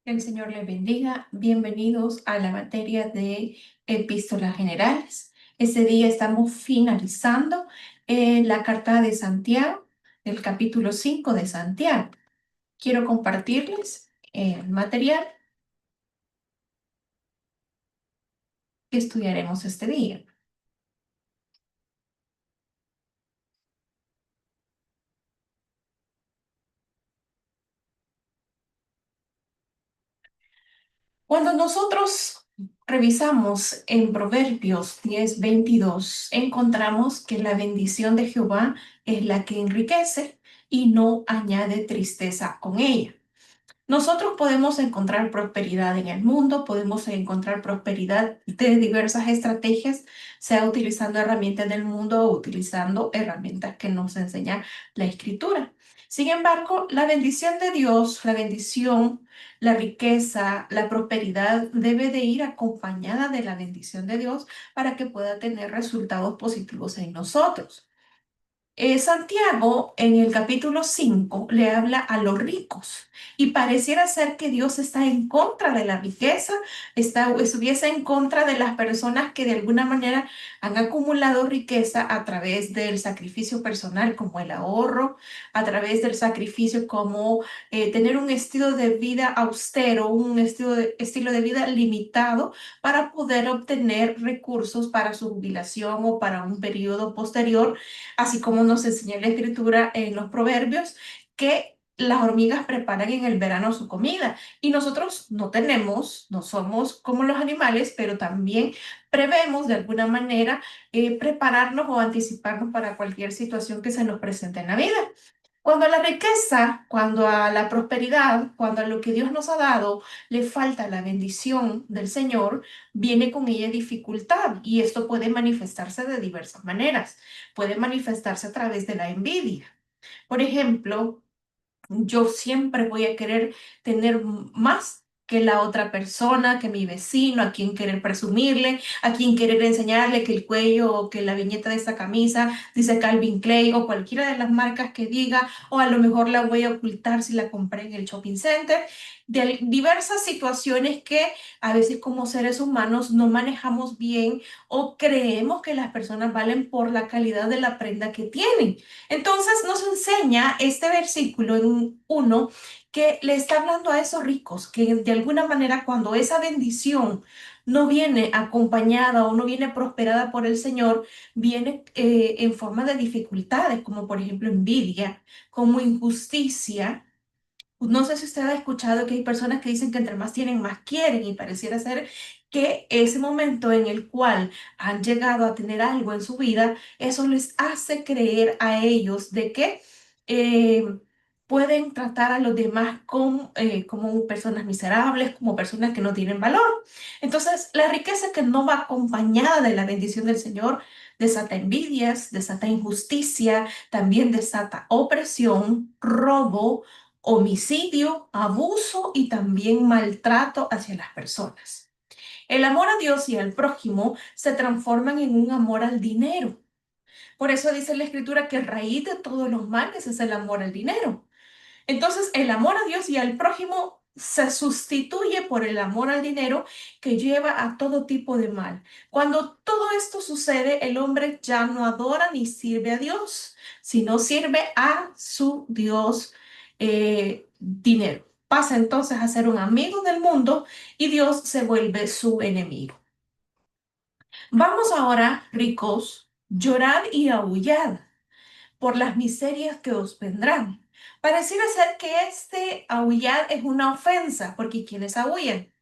El Señor les bendiga. Bienvenidos a la materia de epístolas generales. Este día estamos finalizando la carta de Santiago, el capítulo 5 de Santiago. Quiero compartirles el material que estudiaremos este día. Cuando nosotros revisamos en Proverbios 10:22, encontramos que la bendición de Jehová es la que enriquece y no añade tristeza con ella. Nosotros podemos encontrar prosperidad en el mundo, podemos encontrar prosperidad de diversas estrategias, sea utilizando herramientas del mundo o utilizando herramientas que nos enseña la Escritura. Sin embargo, la bendición de Dios, la bendición, la riqueza, la prosperidad debe de ir acompañada de la bendición de Dios para que pueda tener resultados positivos en nosotros. Santiago en el capítulo 5 le habla a los ricos y pareciera ser que Dios está en contra de la riqueza, estuviese en contra de las personas que de alguna manera han acumulado riqueza a través del sacrificio personal como el ahorro, a través del sacrificio como tener un estilo de vida austero, un estilo de vida limitado para poder obtener recursos para su jubilación o para un periodo posterior, así como nos enseña la escritura en los proverbios, que las hormigas preparan en el verano su comida y nosotros no tenemos, no somos como los animales, pero también prevemos de alguna manera prepararnos o anticiparnos para cualquier situación que se nos presente en la vida. Cuando a la riqueza, cuando a la prosperidad, cuando a lo que Dios nos ha dado le falta la bendición del Señor, viene con ella dificultad y esto puede manifestarse de diversas maneras. Puede manifestarse a través de la envidia. Por ejemplo, yo siempre voy a querer tener más que la otra persona, que mi vecino, a quien querer presumirle, a quien querer enseñarle que el cuello o que la viñeta de esta camisa dice Calvin Klein o cualquiera de las marcas que diga, o a lo mejor la voy a ocultar si la compré en el shopping center. De diversas situaciones que a veces como seres humanos no manejamos bien o creemos que las personas valen por la calidad de la prenda que tienen. Entonces nos enseña este versículo en uno que le está hablando a esos ricos que de alguna manera cuando esa bendición no viene acompañada o no viene prosperada por el Señor, viene en forma de dificultades, como por ejemplo envidia, como injusticia. No sé si usted ha escuchado que hay personas que dicen que entre más tienen, más quieren y pareciera ser que ese momento en el cual han llegado a tener algo en su vida, eso les hace creer a ellos de que eh, pueden tratar a los demás como personas miserables, como personas que no tienen valor. Entonces, la riqueza que no va acompañada de la bendición del Señor desata envidias, desata injusticia, también desata opresión, robo, homicidio, abuso y también maltrato hacia las personas. El amor a Dios y al prójimo se transforman en un amor al dinero. Por eso dice la Escritura que raíz de todos los males es el amor al dinero. Entonces, el amor a Dios y al prójimo se sustituye por el amor al dinero que lleva a todo tipo de mal. Cuando todo esto sucede, el hombre ya no adora ni sirve a Dios, sino sirve a su Dios dinero. Pasa entonces a ser un amigo del mundo y Dios se vuelve su enemigo. Vamos ahora, ricos, llorad y aullad por las miserias que os vendrán. Pareciera ser que este aullar es una ofensa, porque ¿quiénes aullan?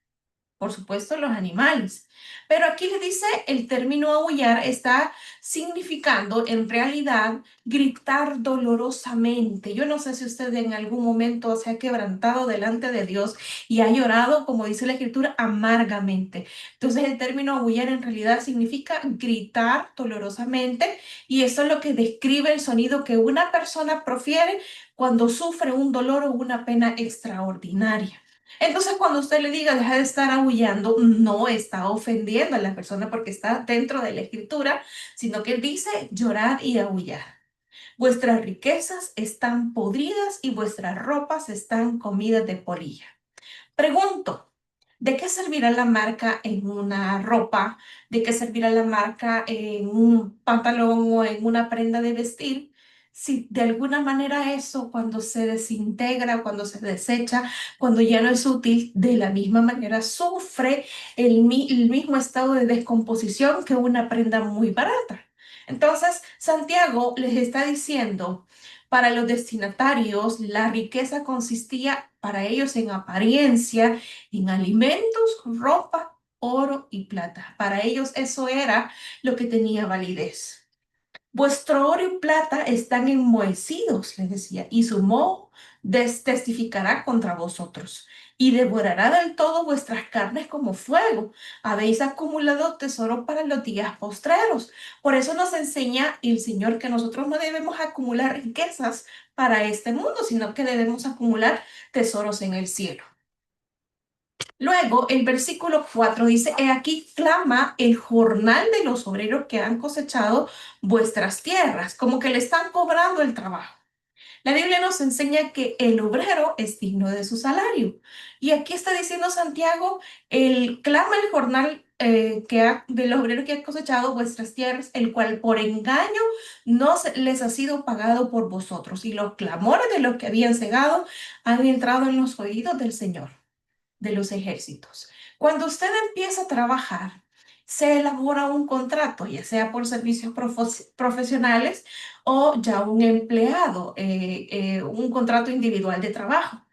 Por supuesto, los animales. Pero aquí le dice el término aullar está significando en realidad gritar dolorosamente. Yo no sé si usted en algún momento se ha quebrantado delante de Dios y ha llorado, como dice la escritura, amargamente. Entonces el término aullar en realidad significa gritar dolorosamente y eso es lo que describe el sonido que una persona profiere cuando sufre un dolor o una pena extraordinaria. Entonces, cuando usted le diga deja de estar aullando, no está ofendiendo a la persona porque está dentro de la escritura, sino que él dice llorar y aullar. Vuestras riquezas están podridas y vuestras ropas están comidas de polilla. Pregunto, ¿de qué servirá la marca en una ropa? ¿De qué servirá la marca en un pantalón o en una prenda de vestir? Si de alguna manera eso, cuando se desintegra, cuando se desecha, cuando ya no es útil, de la misma manera sufre el mismo estado de descomposición que una prenda muy barata. Entonces, Santiago les está diciendo, para los destinatarios, la riqueza consistía para ellos en apariencia, en alimentos, ropa, oro y plata. Para ellos eso era lo que tenía validez. Vuestro oro y plata están enmohecidos, les decía, y su moho testificará contra vosotros y devorará del todo vuestras carnes como fuego. Habéis acumulado tesoro para los días postreros. Por eso nos enseña el Señor que nosotros no debemos acumular riquezas para este mundo, sino que debemos acumular tesoros en el cielo. Luego, el versículo 4 dice, He aquí clama el jornal de los obreros que han cosechado vuestras tierras, como que le están cobrando el trabajo. La Biblia nos enseña que el obrero es digno de su salario. Y aquí está diciendo Santiago, clama el jornal de los obreros que han cosechado vuestras tierras, el cual por engaño no les ha sido pagado por vosotros. Y los clamores de los que habían cegado han entrado en los oídos del Señor de los ejércitos. Cuando usted empieza a trabajar, se elabora un contrato, ya sea por servicios profesionales o ya un empleado, un contrato individual de trabajo.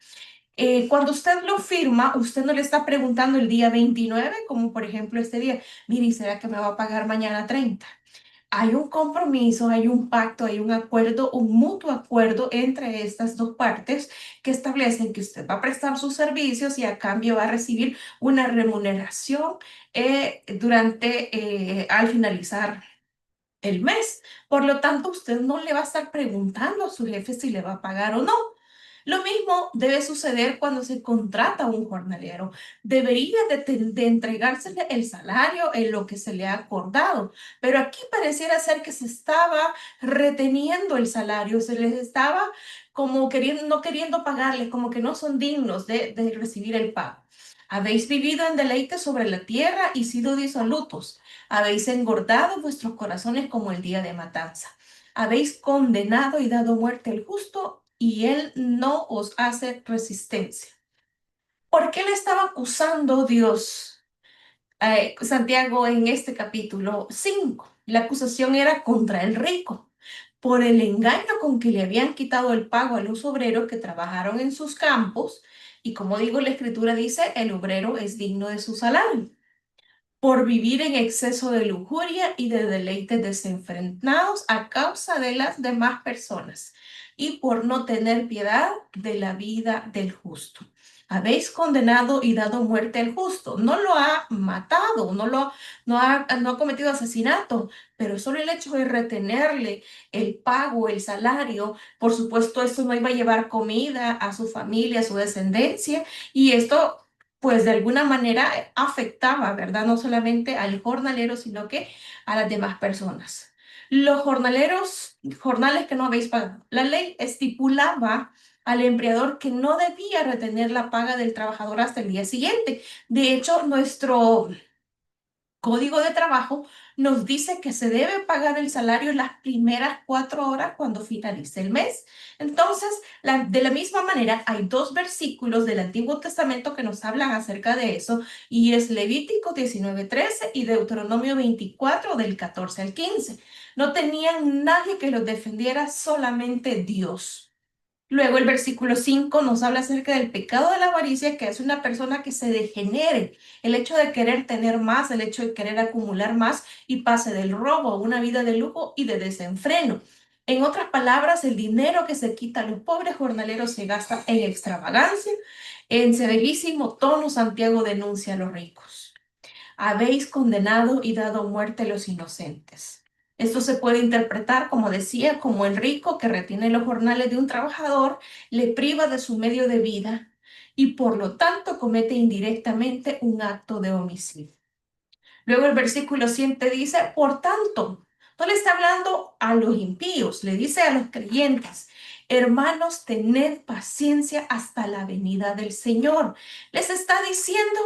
Cuando usted lo firma, usted no le está preguntando el día 29, como por ejemplo este día, mire, ¿será que me va a pagar mañana 30? Hay un compromiso, hay un pacto, hay un acuerdo, un mutuo acuerdo entre estas dos partes que establecen que usted va a prestar sus servicios y a cambio va a recibir una remuneración al finalizar el mes. Por lo tanto, usted no le va a estar preguntando a su jefe si le va a pagar o no. Lo mismo debe suceder cuando se contrata a un jornalero. Debería de entregársele el salario en lo que se le ha acordado, pero aquí pareciera ser que se estaba reteniendo el salario, se les estaba como queriendo, no queriendo pagarles, como que no son dignos de recibir el pago. Habéis vivido en deleite sobre la tierra y sido disolutos. Habéis engordado vuestros corazones como el día de matanza. Habéis condenado y dado muerte al justo y él no os hace resistencia. ¿Por qué le estaba acusando Dios, Santiago, en este capítulo 5? La acusación era contra el rico por el engaño con que le habían quitado el pago a los obreros que trabajaron en sus campos. Y como digo, la escritura dice, el obrero es digno de su salario por vivir en exceso de lujuria y de deleites desenfrenados a causa de las demás personas y por no tener piedad de la vida del justo. Habéis condenado y dado muerte al justo. No lo ha matado, no ha cometido asesinato, pero solo el hecho de retenerle el pago, el salario, por supuesto, esto no iba a llevar comida a su familia, a su descendencia, y esto pues de alguna manera afectaba, ¿verdad? No solamente al jornalero, sino que a las demás personas. Los jornaleros, jornales que no habéis pagado. La ley estipulaba al empleador que no debía retener la paga del trabajador hasta el día siguiente. De hecho, nuestro Código de Trabajo nos dice que se debe pagar el salario las primeras 4 horas cuando finalice el mes. Entonces, de la misma manera, hay dos versículos del Antiguo Testamento que nos hablan acerca de eso, y es Levítico 19:13 y Deuteronomio 24 del 14 al 15. No tenían nadie que los defendiera, solamente Dios. Luego el versículo 5 nos habla acerca del pecado de la avaricia, que es una persona que se degenere, el hecho de querer tener más, el hecho de querer acumular más y pase del robo a una vida de lujo y de desenfreno. En otras palabras, el dinero que se quita a los pobres jornaleros se gasta en extravagancia. En severísimo tono, Santiago denuncia a los ricos. Habéis condenado y dado muerte a los inocentes. Esto se puede interpretar, como decía, como el rico que retiene los jornales de un trabajador, le priva de su medio de vida y por lo tanto comete indirectamente un acto de homicidio. Luego el versículo 7 dice, por tanto, no le está hablando a los impíos, le dice a los creyentes, Hermanos, tened paciencia hasta la venida del Señor. Les está diciendo,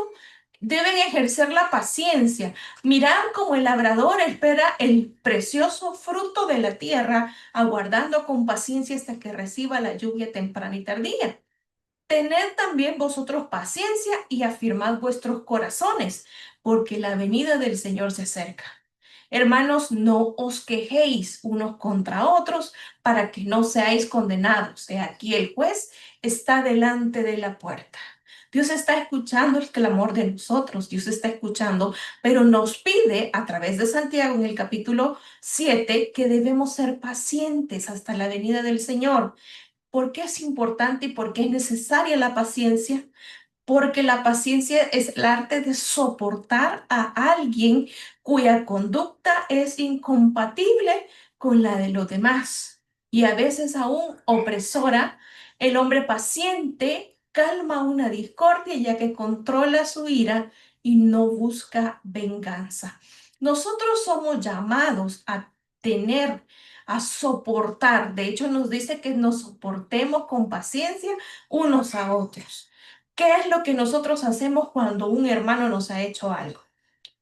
deben ejercer la paciencia. Mirad cómo el labrador espera el precioso fruto de la tierra, aguardando con paciencia hasta que reciba la lluvia temprana y tardía. Tened también vosotros paciencia y afirmad vuestros corazones, porque la venida del Señor se acerca. Hermanos, no os quejéis unos contra otros para que no seáis condenados. He aquí el juez está delante de la puerta. Dios está escuchando el clamor de nosotros, Dios está escuchando, pero nos pide a través de Santiago en el capítulo 7 que debemos ser pacientes hasta la venida del Señor. ¿Por qué es importante y por qué es necesaria la paciencia? Porque la paciencia es el arte de soportar a alguien cuya conducta es incompatible con la de los demás y a veces aún opresora. El hombre paciente calma una discordia ya que controla su ira y no busca venganza. Nosotros somos llamados a tener, a soportar. De hecho, nos dice que nos soportemos con paciencia unos a otros. ¿Qué es lo que nosotros hacemos cuando un hermano nos ha hecho algo?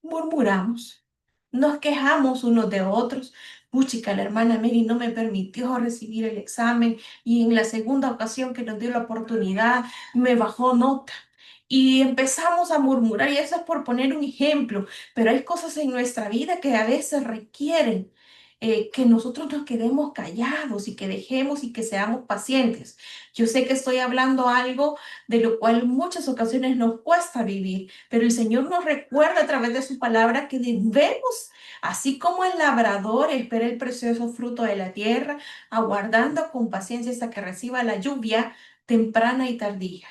Murmuramos, nos quejamos unos de otros. Puchica, la hermana Mary no me permitió recibir el examen y en la segunda ocasión que nos dio la oportunidad me bajó nota. Y empezamos a murmurar, y eso es por poner un ejemplo, pero hay cosas en nuestra vida que a veces requieren que nosotros nos quedemos callados y que dejemos y que seamos pacientes. Yo sé que estoy hablando algo de lo cual muchas ocasiones nos cuesta vivir, pero el Señor nos recuerda a través de su palabra que debemos, así como el labrador espera el precioso fruto de la tierra, aguardando con paciencia hasta que reciba la lluvia temprana y tardía.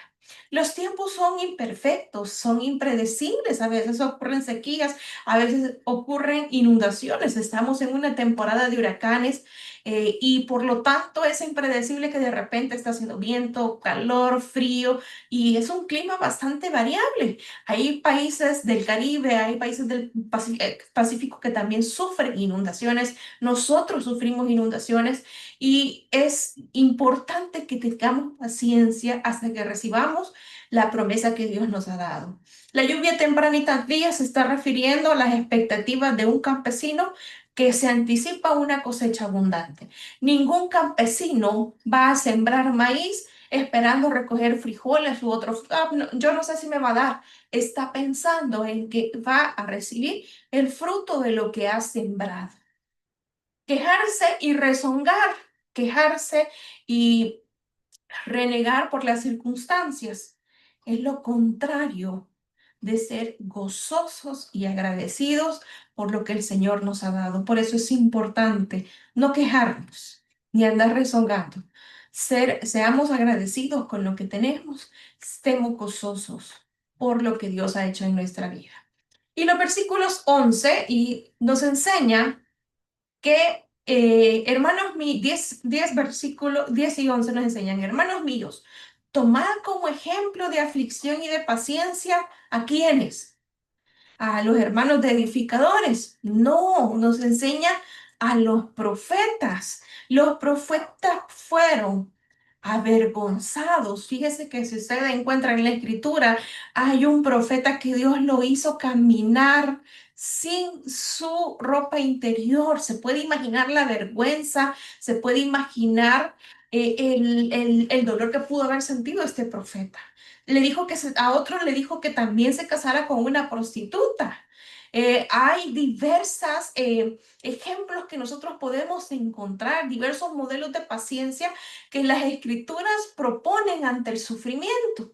Los tiempos son imperfectos, son impredecibles, a veces ocurren sequías, a veces ocurren inundaciones, estamos en una temporada de huracanes y por lo tanto es impredecible que de repente está haciendo viento, calor, frío y es un clima bastante variable. Hay países del Caribe, hay países del Pacífico que también sufren inundaciones, nosotros sufrimos inundaciones y es importante que tengamos paciencia hasta que recibamos la promesa que Dios nos ha dado. La lluvia temprana y tardía se está refiriendo a las expectativas de un campesino que se anticipa una cosecha abundante. Ningún campesino va a sembrar maíz esperando recoger frijoles u otros. Yo no sé si me va a dar. Está pensando en que va a recibir el fruto de lo que ha sembrado. Quejarse y rezongar, quejarse y renegar por las circunstancias es lo contrario de ser gozosos y agradecidos por lo que el Señor nos ha dado. Por eso es importante no quejarnos ni andar rezongando. Seamos agradecidos con lo que tenemos, estemos gozosos por lo que Dios ha hecho en nuestra vida. Y los versículos 11 y nos enseña que, hermanos míos, 10 versículos 10 y 11 nos enseñan, hermanos míos, tomad como ejemplo de aflicción y de paciencia a quienes, a los hermanos de edificadores. No, nos enseña a los profetas. Los profetas fueron avergonzados. Fíjese que si usted encuentra en la escritura, hay un profeta que Dios lo hizo caminar sin su ropa interior. Se puede imaginar la vergüenza, se puede imaginar el dolor que pudo haber sentido este profeta. Le dijo que a otro le dijo que también se casara con una prostituta. Hay diversas ejemplos que nosotros podemos encontrar, diversos modelos de paciencia que las escrituras proponen ante el sufrimiento.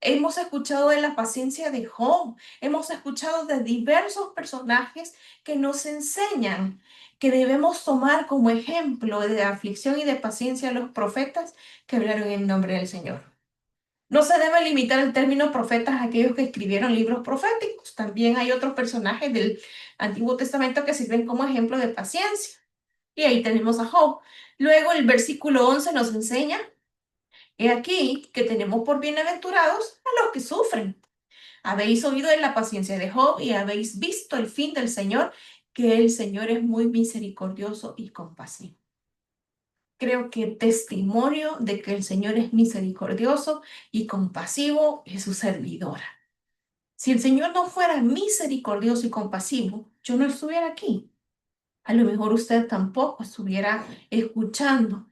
Hemos escuchado de la paciencia de Job, hemos escuchado de diversos personajes que nos enseñan que debemos tomar como ejemplo de aflicción y de paciencia a los profetas que hablaron en nombre del Señor. No se debe limitar el término profetas a aquellos que escribieron libros proféticos. También hay otros personajes del Antiguo Testamento que sirven como ejemplo de paciencia. Y ahí tenemos a Job. Luego el versículo 11 nos enseña, he aquí que tenemos por bienaventurados a los que sufren. Habéis oído de la paciencia de Job y habéis visto el fin del Señor, que el Señor es muy misericordioso y compasivo. creo que testimonio de que el Señor es misericordioso y compasivo es su servidora. Si el Señor no fuera misericordioso y compasivo, yo no estuviera aquí. A lo mejor usted tampoco estuviera escuchando,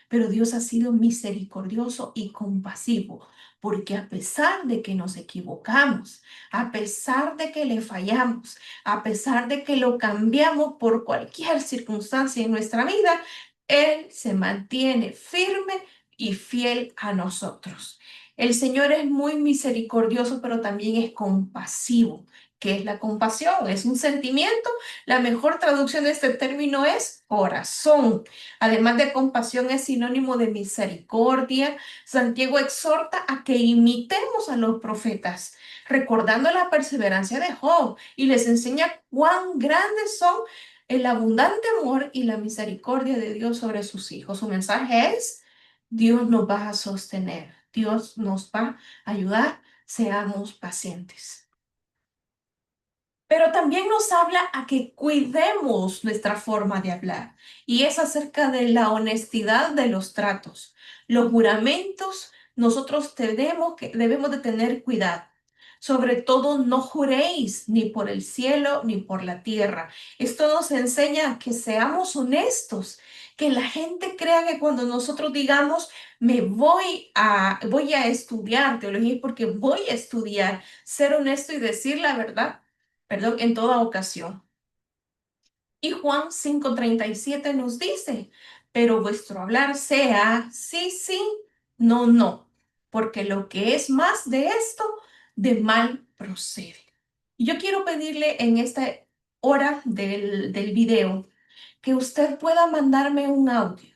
pero Dios ha sido misericordioso y compasivo, porque a pesar de que nos equivocamos, a pesar de que le fallamos, a pesar de que lo cambiamos por cualquier circunstancia en nuestra vida, Él se mantiene firme y fiel a nosotros. El Señor es muy misericordioso, pero también es compasivo. ¿Qué es la compasión? Es un sentimiento. La mejor traducción de este término es corazón. Además de compasión, es sinónimo de misericordia. Santiago exhorta a que imitemos a los profetas, recordando la perseverancia de Job, y les enseña cuán grandes son el abundante amor y la misericordia de Dios sobre sus hijos. Su mensaje es: Dios nos va a sostener, Dios nos va a ayudar, seamos pacientes. Pero también nos habla a que cuidemos nuestra forma de hablar, y es acerca de la honestidad de los tratos. Los juramentos, nosotros debemos de tener cuidado. Sobre todo, no juréis ni por el cielo ni por la tierra. Esto nos enseña a que seamos honestos, que la gente crea que cuando nosotros digamos, voy a estudiar teología, es porque voy a estudiar, ser honesto y decir la verdad, perdón, en toda ocasión. Y Juan 5:37 nos dice: pero vuestro hablar sea sí, sí, no, no, porque lo que es más de esto, de mal procede. Y yo quiero pedirle en esta hora del video que usted pueda mandarme un audio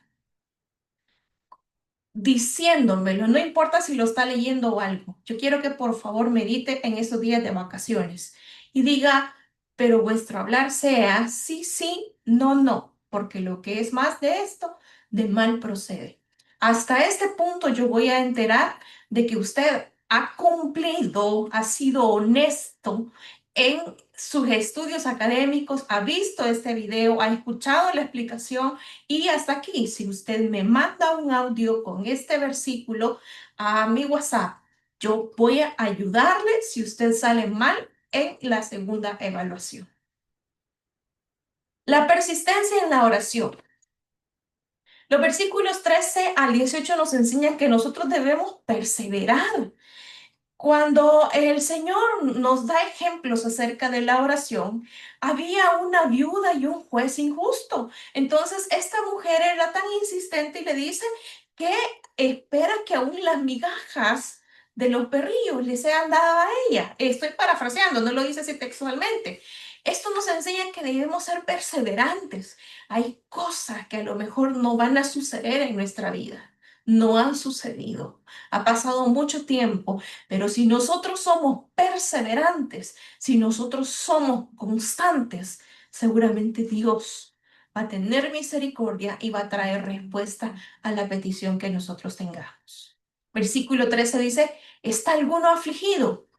diciéndomelo, no importa si lo está leyendo o algo. Yo quiero que por favor medite en esos días de vacaciones y diga, pero vuestro hablar sea sí, sí, no, no, porque lo que es más de esto, de mal procede. Hasta este punto yo voy a enterar de que usted ha cumplido, ha sido honesto en sus estudios académicos, ha visto este video, ha escuchado la explicación. Y hasta aquí, si usted me manda un audio con este versículo a mi WhatsApp, yo voy a ayudarle si usted sale mal en la segunda evaluación. La persistencia en la oración. Los versículos 13 al 18 nos enseñan que nosotros debemos perseverar. Cuando el Señor nos da ejemplos acerca de la oración, había una viuda y un juez injusto. Entonces, esta mujer era tan insistente y le dice que espera que aún las migajas de los perrillos le sean dadas a ella. Estoy parafraseando, no lo dice así textualmente. Esto nos enseña que debemos ser perseverantes. Hay cosas que a lo mejor no van a suceder en nuestra vida. No han sucedido. Ha pasado mucho tiempo, pero si nosotros somos perseverantes, si nosotros somos constantes, seguramente Dios va a tener misericordia y va a traer respuesta a la petición que nosotros tengamos. Versículo 13 dice: ¿está alguno afligido?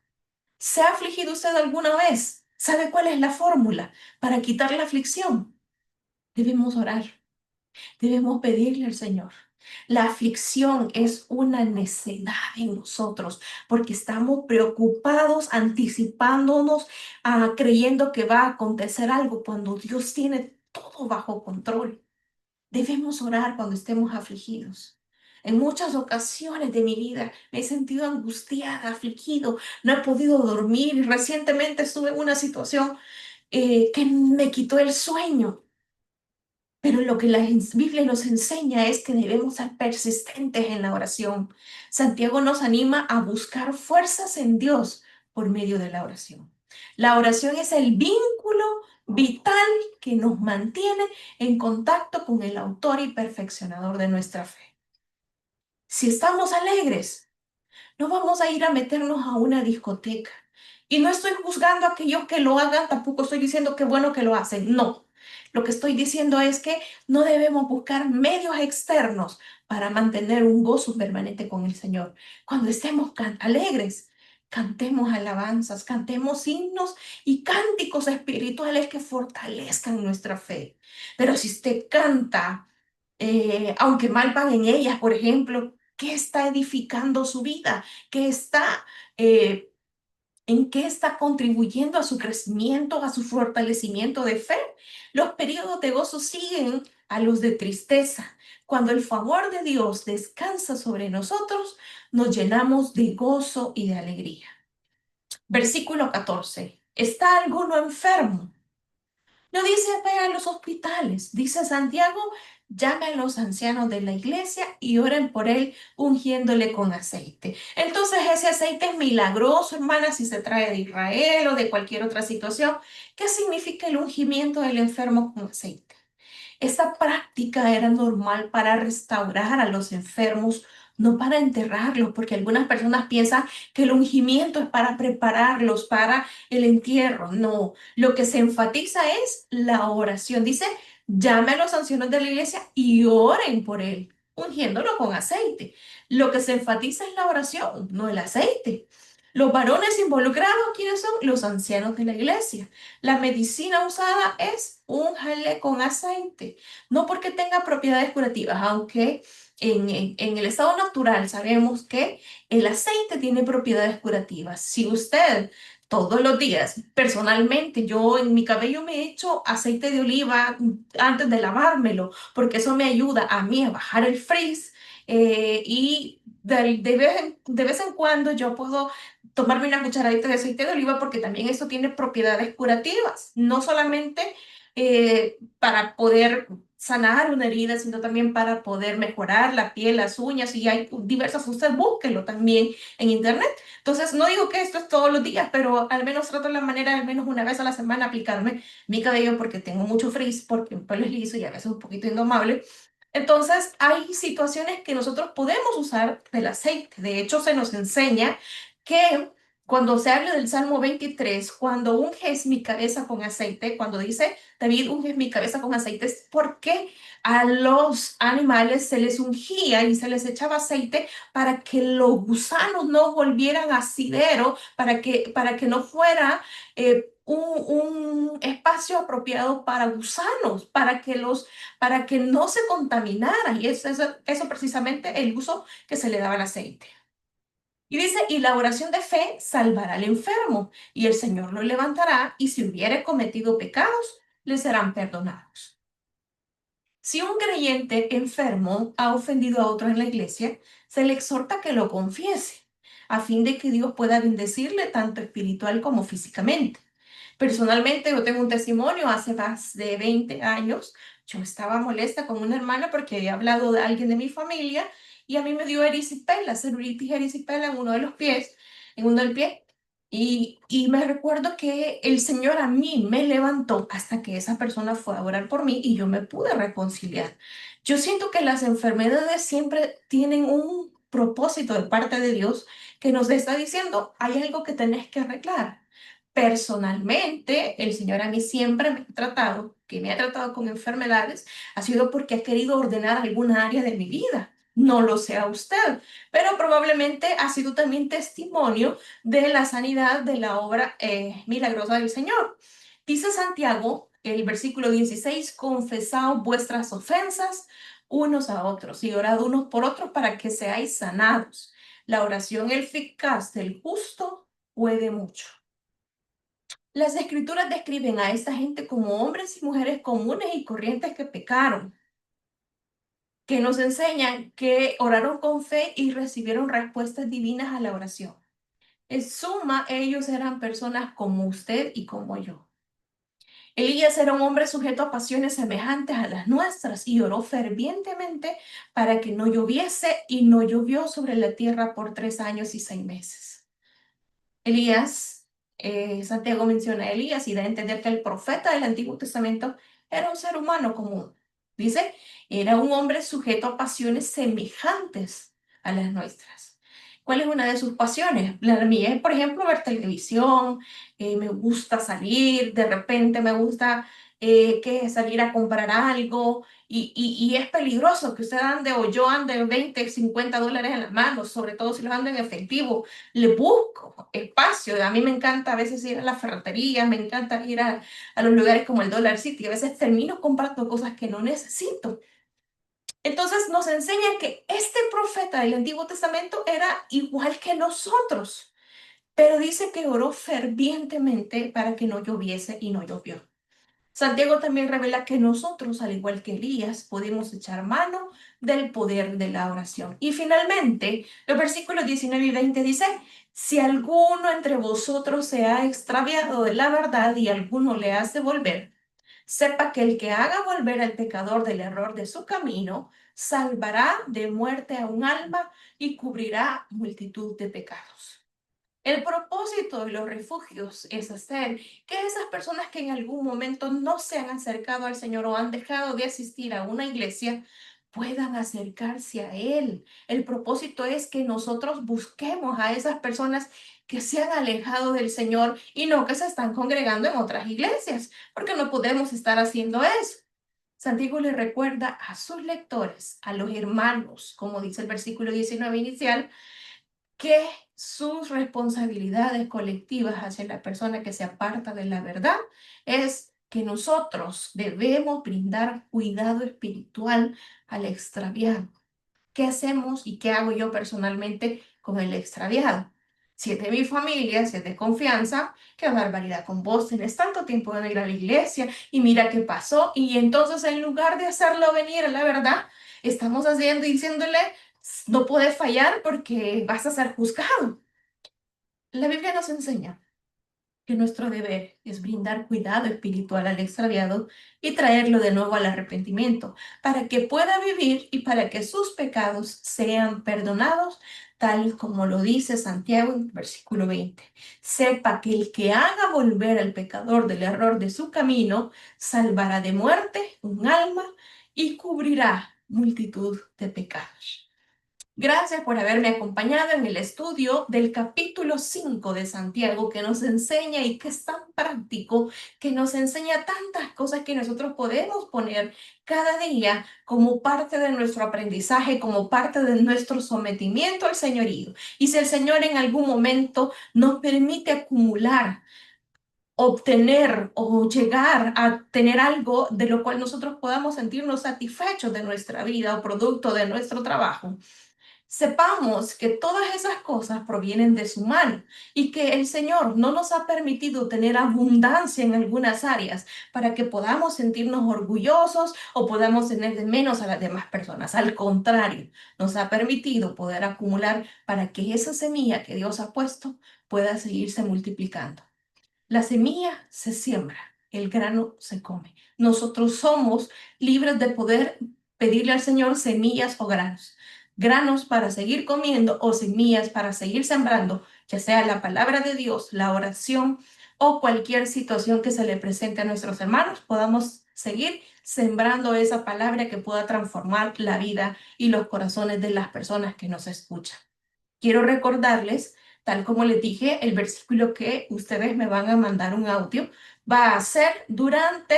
¿Se ha afligido usted alguna vez? ¿Sabe cuál es la fórmula para quitar la aflicción? Debemos orar. Debemos pedirle al Señor. La aflicción es una necedad en nosotros porque estamos preocupados, anticipándonos, creyendo que va a acontecer algo cuando Dios tiene todo bajo control. Debemos orar cuando estemos afligidos. En muchas ocasiones de mi vida me he sentido angustiada, afligido, no he podido dormir. Recientemente estuve en una situación que me quitó el sueño. Pero lo que la Biblia nos enseña es que debemos ser persistentes en la oración. Santiago nos anima a buscar fuerzas en Dios por medio de la oración. La oración es el vínculo vital que nos mantiene en contacto con el autor y perfeccionador de nuestra fe. Si estamos alegres, no vamos a ir a meternos a una discoteca. Y no estoy juzgando a aquellos que lo hagan, tampoco estoy diciendo que bueno que lo hacen, no. Lo que estoy diciendo es que no debemos buscar medios externos para mantener un gozo permanente con el Señor. Cuando estemos alegres, cantemos alabanzas, cantemos himnos y cánticos espirituales que fortalezcan nuestra fe. Pero si usted canta aunque mal paguen ellas, por ejemplo, ¿qué está edificando su vida? ¿Qué está, eh, en qué está contribuyendo a su crecimiento, a su fortalecimiento de fe? Los periodos de gozo siguen a los de tristeza. Cuando el favor de Dios descansa sobre nosotros, nos llenamos de gozo y de alegría. Versículo 14. ¿Está alguno enfermo? No dice ve a los hospitales, dice Santiago, llame a los ancianos de la iglesia y oren por él ungiéndole con aceite. Entonces ese aceite es milagroso, hermana, si se trae de Israel o de cualquier otra situación. ¿Qué significa el ungimiento del enfermo con aceite? Esta práctica era normal para restaurar a los enfermos, no para enterrarlos, porque algunas personas piensan que el ungimiento es para prepararlos para el entierro. No, lo que se enfatiza es la oración. Dice, llame a los ancianos de la iglesia y oren por él, ungiéndolo con aceite. Lo que se enfatiza es la oración, no el aceite. Los varones involucrados, ¿quiénes son? Los ancianos de la iglesia. La medicina usada es un jale con aceite, no porque tenga propiedades curativas, aunque en el estado natural sabemos que el aceite tiene propiedades curativas. Si usted todos los días, personalmente, yo en mi cabello me echo aceite de oliva antes de lavármelo, porque eso me ayuda a mí a bajar el frizz. Y de vez en cuando yo puedo tomarme una cucharadita de aceite de oliva porque también eso tiene propiedades curativas, no solamente para poder sanar una herida, sino también para poder mejorar la piel, las uñas, y hay diversas, usted búsquelo también en internet. Entonces, no digo que esto es todos los días, pero al menos trato la manera, al menos una vez a la semana, aplicarme mi cabello porque tengo mucho frizz, porque mi pelo es liso y a veces un poquito indomable. Entonces, hay situaciones que nosotros podemos usar del aceite. De hecho, se nos enseña que cuando se habla del Salmo 23, cuando unges mi cabeza con aceite, cuando dice David, unges mi cabeza con aceite, es porque a los animales se les ungía y se les echaba aceite para que los gusanos no volvieran asidero, para que no fuera un espacio apropiado para gusanos, para que no se contaminara. Y eso precisamente el uso que se le daba al aceite. Y dice, y la oración de fe salvará al enfermo, y el Señor lo levantará, y si hubiere cometido pecados, le serán perdonados. Si un creyente enfermo ha ofendido a otro en la iglesia, se le exhorta que lo confiese, a fin de que Dios pueda bendecirle tanto espiritual como físicamente. Personalmente, yo tengo un testimonio hace más de 20 años. Yo estaba molesta con una hermana porque había hablado de alguien de mi familia y a mí me dio erisipela, celulitis erisipela en uno de los pies, en uno del pie. Y me recuerdo que el Señor a mí me levantó hasta que esa persona fue a orar por mí y yo me pude reconciliar. Yo siento que las enfermedades siempre tienen un propósito de parte de Dios que nos está diciendo, hay algo que tenés que arreglar. Personalmente, el Señor a mí siempre me ha tratado, que me ha tratado con enfermedades, ha sido porque ha querido ordenar alguna área de mi vida. No lo sea usted, pero probablemente ha sido también testimonio de la sanidad de la obra milagrosa del Señor. Dice Santiago, el versículo 16, confesaos vuestras ofensas unos a otros y orad unos por otros para que seáis sanados. La oración eficaz del justo puede mucho. Las escrituras describen a esta gente como hombres y mujeres comunes y corrientes que pecaron, que nos enseñan que oraron con fe y recibieron respuestas divinas a la oración. En suma, ellos eran personas como usted y como yo. Elías era un hombre sujeto a pasiones semejantes a las nuestras y oró fervientemente para que no lloviese y no llovió sobre la tierra por 3 años y 6 meses. Elías, Santiago menciona a Elías y da a entender que el profeta del Antiguo Testamento era un ser humano común. Dice, era un hombre sujeto a pasiones semejantes a las nuestras. ¿Cuál es una de sus pasiones? La mía es, por ejemplo, ver televisión, me gusta salir, de repente me gusta salir a comprar algo y es peligroso que usted ande o yo ande 20, $50 en las manos, sobre todo si los ando en efectivo. Le busco espacio. A mí me encanta a veces ir a la ferretería, me encanta ir a los lugares como el Dollar City. A veces termino comprando cosas que no necesito. Entonces nos enseña que este profeta del Antiguo Testamento era igual que nosotros, pero dice que oró fervientemente para que no lloviese y no llovió. Santiago también revela que nosotros, al igual que Elías, podemos echar mano del poder de la oración. Y finalmente, los versículos 19 y 20 dice, si alguno entre vosotros se ha extraviado de la verdad y alguno le hace volver, sepa que el que haga volver al pecador del error de su camino, salvará de muerte a un alma y cubrirá multitud de pecados. El propósito de los refugios es hacer que esas personas que en algún momento no se han acercado al Señor o han dejado de asistir a una iglesia puedan acercarse a Él. El propósito es que nosotros busquemos a esas personas que se han alejado del Señor y no que se están congregando en otras iglesias, porque no podemos estar haciendo eso. Santiago le recuerda a sus lectores, a los hermanos, como dice el versículo 19 inicial, que sus responsabilidades colectivas hacia la persona que se aparta de la verdad es que nosotros debemos brindar cuidado espiritual al extraviado. ¿Qué hacemos y qué hago yo personalmente con el extraviado? Si es de mi familia, si es de confianza, qué barbaridad con vos, tenés tanto tiempo de no ir a la iglesia y mira qué pasó. Y entonces en lugar de hacerlo venir a la verdad, estamos haciendo y diciéndole, no puedes fallar porque vas a ser juzgado. La Biblia nos enseña que nuestro deber es brindar cuidado espiritual al extraviado y traerlo de nuevo al arrepentimiento, para que pueda vivir y para que sus pecados sean perdonados, tal como lo dice Santiago en versículo 20. Sepa que el que haga volver al pecador del error de su camino, salvará de muerte un alma y cubrirá multitud de pecados. Gracias por haberme acompañado en el estudio del capítulo 5 de Santiago, que nos enseña y que es tan práctico, que nos enseña tantas cosas que nosotros podemos poner cada día como parte de nuestro aprendizaje, como parte de nuestro sometimiento al señorío. Y si el Señor en algún momento nos permite acumular, obtener o llegar a tener algo de lo cual nosotros podamos sentirnos satisfechos de nuestra vida o producto de nuestro trabajo, sepamos que todas esas cosas provienen de su mano y que el Señor no nos ha permitido tener abundancia en algunas áreas para que podamos sentirnos orgullosos o podamos tener de menos a las demás personas. Al contrario, nos ha permitido poder acumular para que esa semilla que Dios ha puesto pueda seguirse multiplicando. La semilla se siembra, el grano se come. Nosotros somos libres de poder pedirle al Señor semillas o granos. Granos para seguir comiendo o semillas para seguir sembrando, ya sea la palabra de Dios, la oración o cualquier situación que se le presente a nuestros hermanos, podamos seguir sembrando esa palabra que pueda transformar la vida y los corazones de las personas que nos escuchan. Quiero recordarles, tal como les dije, el versículo que ustedes me van a mandar un audio va a ser durante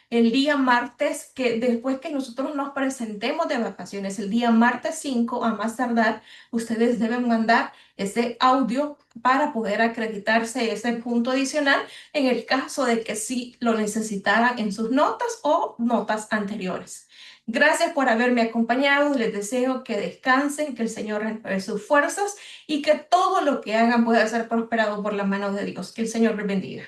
el día martes, que después que nosotros nos presentemos de vacaciones, el día martes 5 a más tardar, ustedes deben mandar ese audio para poder acreditarse ese punto adicional en el caso de que sí lo necesitaran en sus notas o notas anteriores. Gracias por haberme acompañado. Les deseo que descansen, que el Señor renueve sus fuerzas y que todo lo que hagan pueda ser prosperado por la mano de Dios. Que el Señor les bendiga.